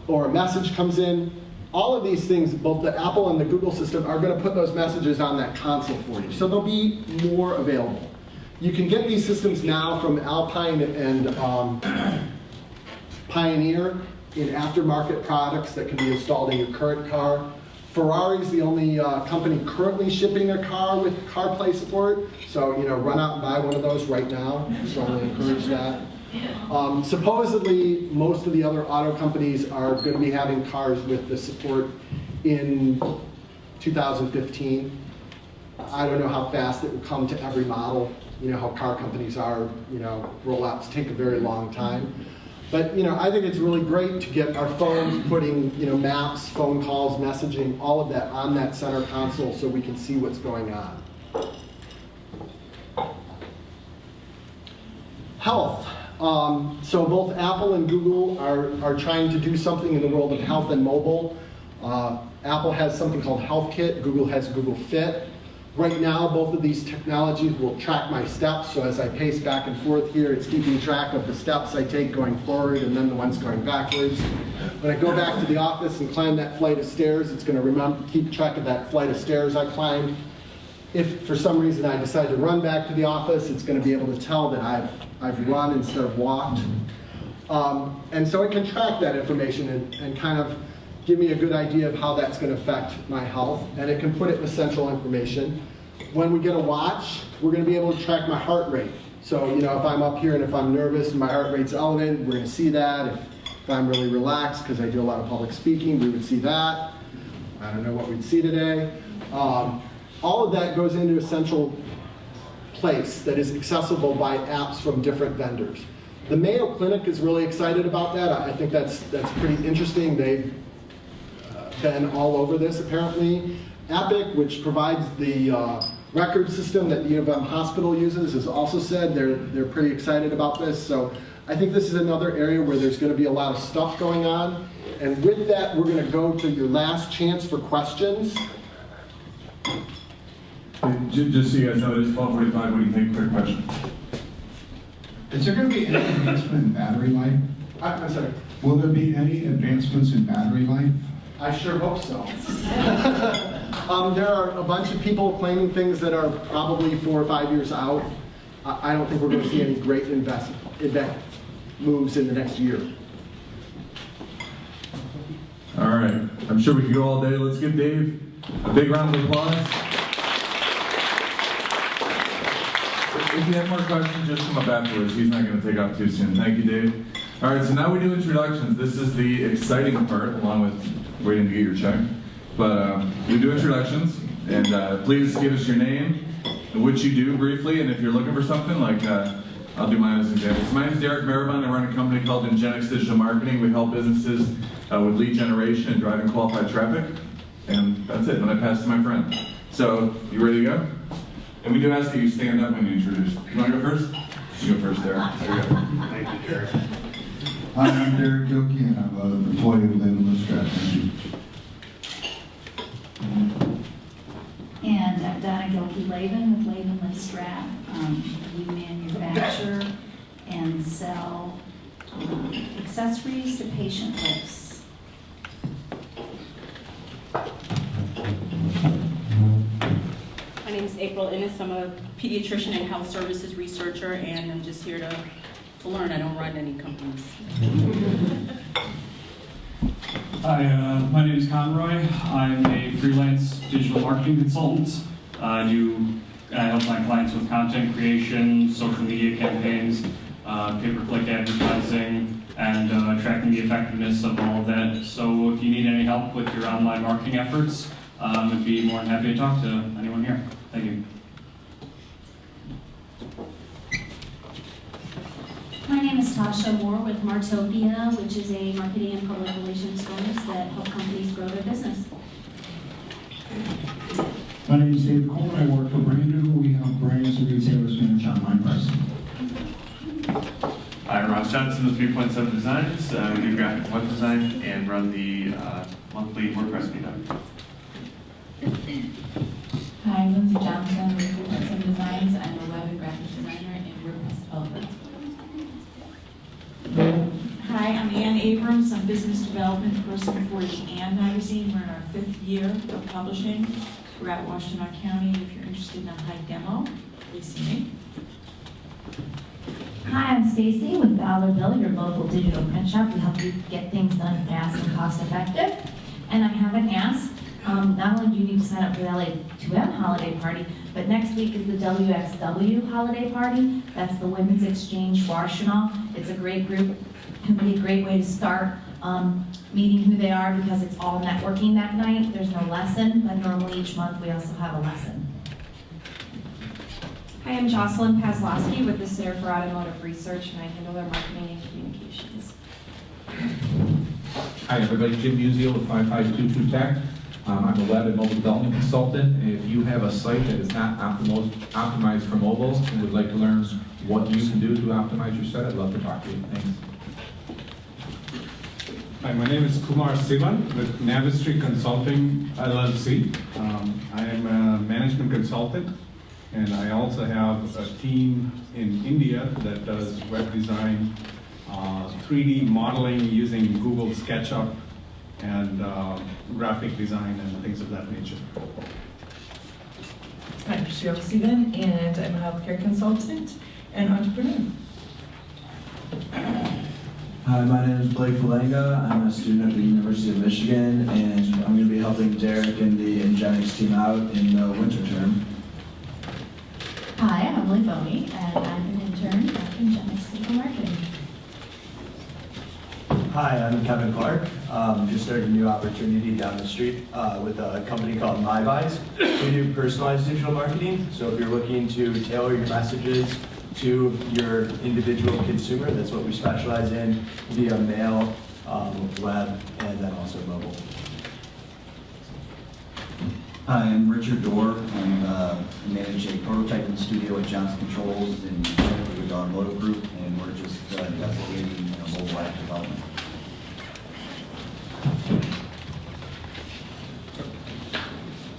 Speaker 5: or a message comes in. All of these things, both the Apple and the Google system, are going to put those messages on that console for you. So they'll be more available. You can get these systems now from Alpine and Pioneer in aftermarket products that can be installed in your current car. Ferrari's the only company currently shipping a car with CarPlay support. So, run out and buy one of those right now. Strongly encourage that. Supposedly, most of the other auto companies are going to be having cars with the support in 2015. I don't know how fast it will come to every model. How car companies are, rollouts take a very long time. But, I think it's really great to get our phones putting, maps, phone calls, messaging, all of that on that center console so we can see what's going on. Health. So both Apple and Google are trying to do something in the world of health and mobile. Apple has something called Health Kit. Google has Google Fit. Right now, both of these technologies will track my steps. So as I pace back and forth here, it's keeping track of the steps I take going forward and then the ones going backwards. When I go back to the office and climb that flight of stairs, it's going to keep track of that flight of stairs I climbed. If for some reason I decide to run back to the office, it's going to be able to tell that I've run instead of walked. And so it can track that information and kind of give me a good idea of how that's going to affect my health. And it can put it in essential information. When we get a watch, we're going to be able to track my heart rate. So, if I'm up here and if I'm nervous and my heart rate's elevated, we're going to see that. If I'm really relaxed, because I do a lot of public speaking, we would see that. I don't know what we'd see today. All of that goes into a central place that is accessible by apps from different vendors. The Mayo Clinic is really excited about that. I think that's pretty interesting. They've been all over this apparently. Epic, which provides the record system that the U of M Hospital uses, has also said they're pretty excited about this. So I think this is another area where there's going to be a lot of stuff going on. And with that, we're going to go to your last chance for questions.
Speaker 1: Just so you guys know, it is 12:45. What do you think? Quick question.
Speaker 13: Is there going to be any advancement in battery life?
Speaker 5: I'm sorry.
Speaker 13: Will there be any advancements in battery life?
Speaker 5: I sure hope so. There are a bunch of people claiming things that are probably 4 or 5 years out. I don't think we're going to see any great moves in the next year.
Speaker 1: All right. I'm sure we could go all day. Let's give Dave a big round of applause. If you have more questions, just come up afterwards. He's not going to take off too soon. Thank you, Dave. All right, so now we do introductions. This is the exciting part, along with waiting to get your check. But we do introductions, and please give us your name and what you do briefly. And if you're looking for something, like I'll do mine as an example. So my name is Derek Maribon. I run a company called Ingenix Digital Marketing. We help businesses with lead generation and driving qualified traffic. And that's it. And I pass to my friend. So, you ready to go? And we do ask that you stand up when you introduce. You want to go first? You go first, Derek. There you go.
Speaker 2: Thank you, Derek.
Speaker 13: Hi, I'm Derek Gilkey, and I'm an employee of Label Strategy.
Speaker 14: And I'm Donna Gilkey-Laban with Laban Strat. We manufacture and sell accessories to patient lips.
Speaker 11: My name is April Innes. I'm a pediatrician and health services researcher, and I'm just here to learn. I don't run any companies.
Speaker 15: Hi, my name is Conroy. I'm a freelance digital marketing consultant. I help my clients with content creation, social media campaigns, pay-per-click advertising, and tracking the effectiveness of all of that. So if you need any help with your online marketing efforts, I'd be more than happy to talk to anyone here. Thank you.
Speaker 14: My name is Tasha Moore with Martopia, which is a marketing and public relations firm that help companies grow their business.
Speaker 16: My name is Dave Coleman. I work for Brandon. We help brands and retailers manage online pricing.
Speaker 4: Hi, I'm Ross Johnson with 3.7 Designs. We do graphic and web design and run the monthly WordPress meetup.
Speaker 17: Hi, I'm Lindsay Johnson with 3.7 Designs. I'm a web and graphic designer and WordPress developer.
Speaker 11: Hi, I'm Ann Abrams. I'm business development person for the Ann magazine. We're in our 5th year of publishing. We're at Washtenaw County. If you're interested in a high demo, please see me.
Speaker 14: Hi, I'm Stacy with Dollar Bill, your local digital print shop. We help you get things done fast and cost effective. And I have an ask. Not only do you need to sign up for the LA2M holiday party, but next week is the WXW holiday party. That's the Women's Exchange Washtenaw. It's a great group. It can be a great way to start meeting who they are because it's all networking that night. There's no lesson, but normally each month we also have a lesson.
Speaker 18: Hi, I'm Jocelyn Pazlowski with the Center for Automotive Research, and I handle their marketing and communications.
Speaker 3: Hi, everybody. Jim Musial with 5522 Tech. I'm a web and mobile development consultant. If you have a site that is not optimized for mobile and would like to learn what you can do to optimize your site, I'd love to talk to you. Thanks.
Speaker 19: Hi, my name is Kumar Sivan with Navistry Consulting LLC. I am a management consultant, and I also have a team in India that does web design, 3D modeling using Google SketchUp, and graphic design and things of that nature.
Speaker 20: I'm Cheryl Steven, and I'm a healthcare consultant and entrepreneur.
Speaker 21: Hi, my name is Blake Falanga. I'm a student at the University of Michigan, and I'm going to be helping Derek and the Ingenix team out in the winter term.
Speaker 17: Hi, I'm Emily Boney, and I'm an intern at Ingenix Digital Marketing.
Speaker 12: Hi, I'm Kevin Clark. Just started a new opportunity down the street with a company called MyBuys. We do personalized digital marketing. So if you're looking to tailor your messages to your individual consumer, that's what we specialize in via mail, web, and then also mobile.
Speaker 6: Hi, I'm Richard Dorr. I manage a prototyping studio at Johnson Controls in the Automotive Group, and we're just investigating mobile app development.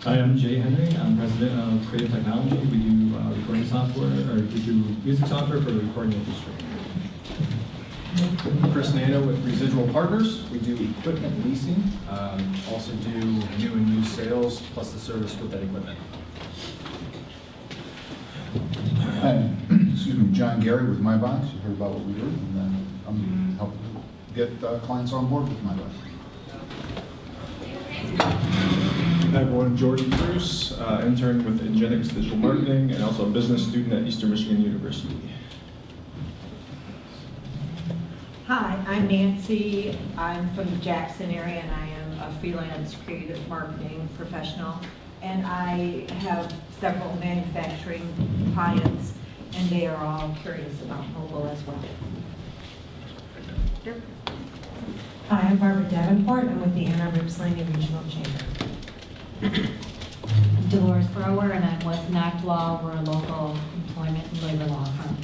Speaker 22: Hi, I'm Jay Henry. I'm president of Creative Technology. We do recording software, or we do music software for the recording industry.
Speaker 23: Chris Nano with Residual Partners. We do equipment leasing, also do new and used sales, plus the service with that equipment.
Speaker 24: Hi, excuse me, John Gary with MyBox. You heard about what we do, and I'm helping get clients on board with MyBox.
Speaker 25: Hi everyone, Jordan Bruce, intern with Ingenix Digital Marketing and also a business student at Eastern Michigan University.
Speaker 26: Hi, I'm Nancy. I'm from the Jackson area and I am a freelance creative marketing professional. And I have several manufacturing clients and they are all curious about mobile as well.
Speaker 27: Hi, I'm Barbara Davenport. I'm with the Ann Arbor Ypsilanti Regional Chamber.
Speaker 14: Dolores Grower, and I'm with NACT Law. We're a local employment and labor law firm.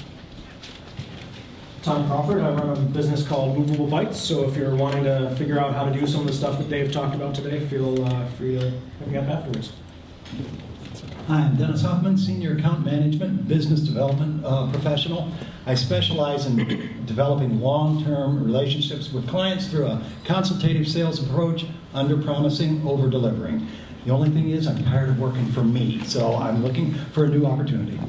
Speaker 28: Tom Crawford. I run a business called Movable Bytes, so if you're wanting to figure out how to do some of the stuff that Dave talked about today, feel free to hit me up afterwards.
Speaker 10: Hi, I'm Dennis Hoffman, Senior Account Management, Business Development Professional. I specialize in developing long-term relationships with clients through a consultative sales approach, under-promising, over-delivering. The only thing is I'm tired of working for me, so I'm looking for a new opportunity.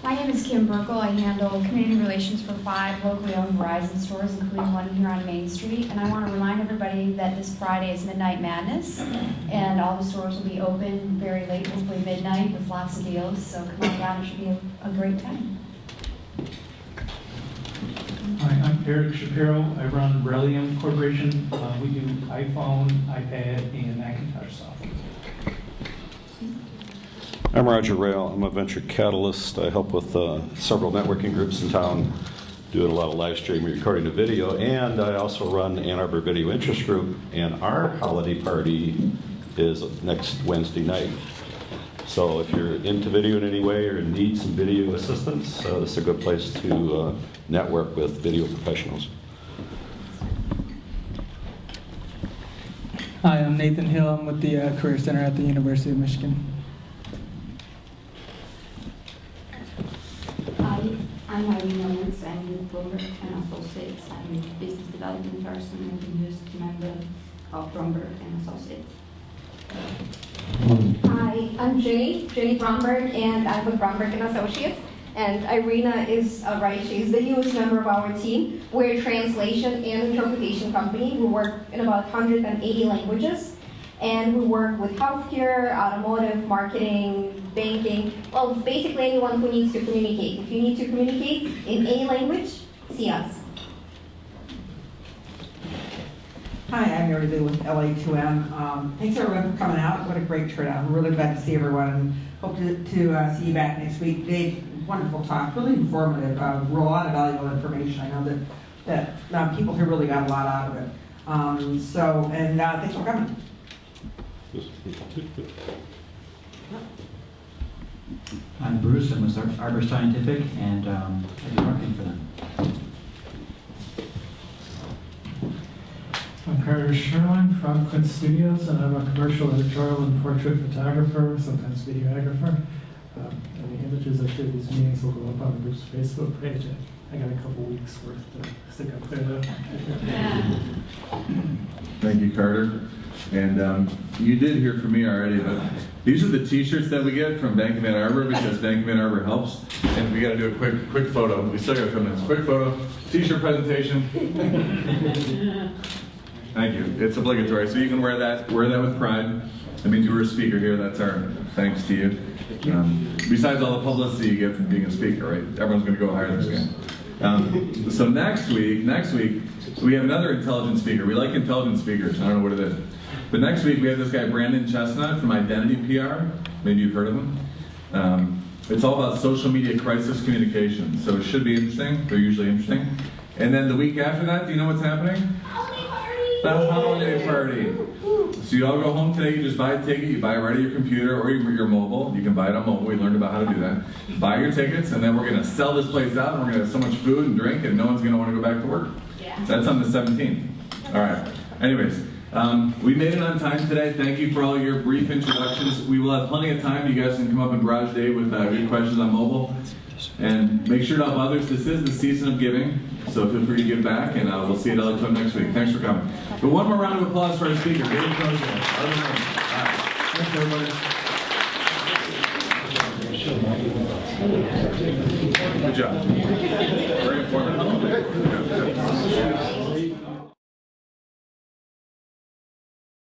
Speaker 8: My name is Kim Burkle. I handle community relations for 5 locally owned Verizon stores, including one here on Main Street. And I want to remind everybody that this Friday is Midnight Madness, and all the stores will be open very late, hopefully midnight, with lots of deals. So come on down, it should be a great time.
Speaker 29: Hi, I'm Eric Shapiro. I run Rayle Corporation. We do iPhone, iPad, and Macintosh software.
Speaker 30: I'm Roger Rayle. I'm a venture catalyst. I help with several networking groups in town, doing a lot of live streaming, recording the video, and I also run Ann Arbor Video Interest Group, and our holiday party is next Wednesday night. So if you're into video in any way or need some video assistance, this is a good place to network with video professionals.
Speaker 31: Hi, I'm Nathan Hill. I'm with the Career Center at the University of Michigan.
Speaker 32: Hi, I'm Irene Owens. I'm with Bromberg and Associates. I'm a business development person and the newest member of Bromberg and Associates.
Speaker 7: Hi, I'm Jenny Bromberg, and I'm with Bromberg and Associates. And Irina is right, she's the newest member of our team. We're a translation and interpretation company. We work in about 180 languages. And we work with healthcare, automotive, marketing, banking, well, basically anyone who needs to communicate. If you need to communicate in any language, see us.
Speaker 33: Hi, I'm Mary Lou with LA2M. Thanks everyone for coming out. What a great turnout. I'm really glad to see everyone and hope to see you back next week. Dave, wonderful talk, really informative, a lot of valuable information. I know that people here really got a lot out of it. Thanks for coming.
Speaker 34: I'm Bruce. I'm with Arbor Scientific, and I do marketing for them.
Speaker 35: I'm Carter Sherwin from Quint Studios, and I'm a commercial editorial and portrait photographer, sometimes videographer. And the images I show these meetings will go up on the group's Facebook page. I got a couple weeks worth to stick up there.
Speaker 1: Thank you, Carter. And you did hear from me already, but these are the T-shirts that we get from Bank of Ann Arbor because Bank of Ann Arbor helps. And we got to do a quick photo. We still got a few minutes. Quick photo, T-shirt presentation. Thank you. It's obligatory, so you can wear that with pride. That means you were a speaker here. That's our thanks to you. Besides all the publicity you get from being a speaker, right? Everyone's going to go hire this guy. So next week, we have another intelligent speaker. We like intelligent speakers. I don't know what it is. But next week, we have this guy, Brandon Chestnut from Identity PR. Maybe you've heard of him. It's all about social media crisis communication. So it should be interesting. They're usually interesting. And then the week after that, do you know what's happening? The holiday party. So you all go home today, you just buy a ticket, you buy it right at your computer or your mobile. You can buy it on mobile, we learned about how to do that. Buy your tickets, and then we're gonna sell this place out, and we're gonna have so much food and drink, and no one's gonna wanna go back to work.
Speaker 7: Yeah.
Speaker 1: That's on the 17th. All right, anyways, we made it on time today. Thank you for all your brief introductions. We will have plenty of time. You guys can come up in Garage Day with good questions on mobile. And make sure to help others. This is the season of giving, so feel free to give back, and we'll see you at LA2M next week. Thanks for coming. But one more round of applause for our speaker, David Koziol. Thanks, everybody. Good job.